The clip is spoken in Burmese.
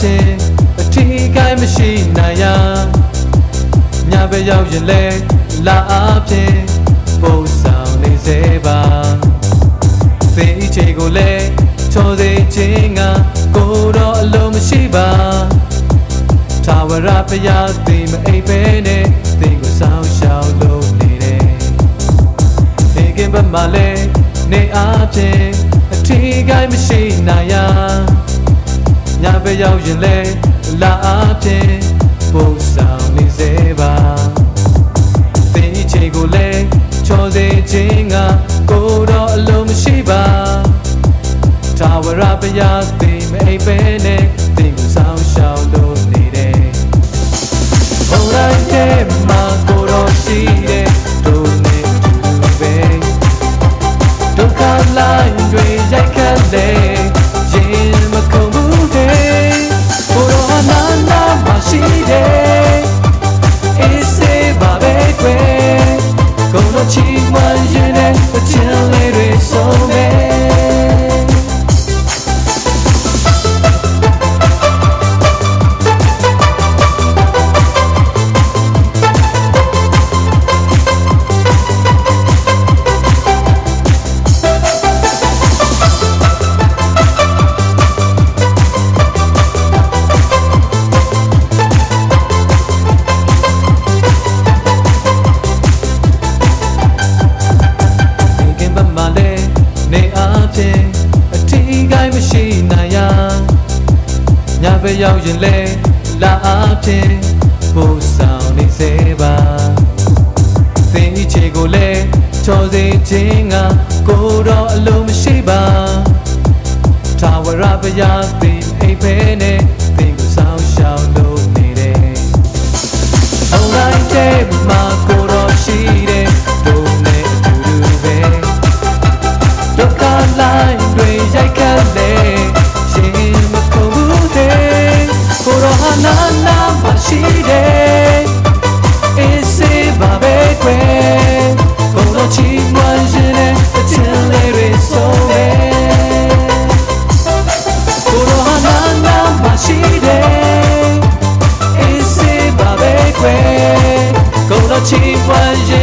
ဖြင့်အထီးကိုင်းမရှိနိုင်ရညဘက်ရောက်ရင်လဲလာအားဖြင့်ပို့ဆောင်နေစေပါသင်ဤချေကိုလဲချောစေခြင်းကကိုတော့အလုံးမရှိပါထာဝရဘုရားသည်မအိပ်ပဲနဲ့သင်ကိုစောင့်ရှောက်လို့နေတယ်နေကင်ဘက်မှာလဲနေအားဖြင့်အထီးကိုင်းမရှိနိုင်ရညဘက်ရောက်ရင်လဲလာအားဖြင့်ပို့ဆောင်နေစေပါသင်ဤချေကိုလဲချောစေခြင်းကကိုတော့အလုံးမရှိပါထာဝရဘုရားသည်မအိပ်ပဲနဲ့သင်ကိုစောင့်ရှောက်လို့နေတယ်ဘုရားရဲ့မှာကိုတော့ရှိတယ်တို့နဲ့တူပဲဒုက္ခလိုက်တွေရိုက်ခတ်လေရင်မကုန်ဘူးတဲ့ကိုတော့နာနာမရှိတယ်အေးစေပါပဲကွယ်ကိုတော့ချီးမွမ်းရင်လည်းအချမ်းလေးတွေဆုံးပဲညဘက်ရောက်ရင်လဲလာအားဖြင့်ပို့ဆောင်နေစေပါသင်ဤချေကိုလဲချောစေခြင်းကကိုတော့အလုံးမရှိပါထာဝရဘုရားသည်အိပ်ပဲနဲ့သင်ကိုစောင့်ရှောက်လို့နေတယ်အုံလိုက်တဲ့မှာကိုတော့ရှိတယ်တို့နဲ့အတူတူပဲဒုက္ခလိုက်တွေရိုက်ခတ်လေကိုရောဟာနာနာမရှိတယ်အေးစေပါပဲကွယ်ကိုရောချီးမွမ်းရင်လည်းအချမ်းလေးတွေဆုံးတယ်ကိုရောဟာနာနာမရှိတယ်အေးစေပါပဲကွယ်ကိုရောချီးမွမ်းရင်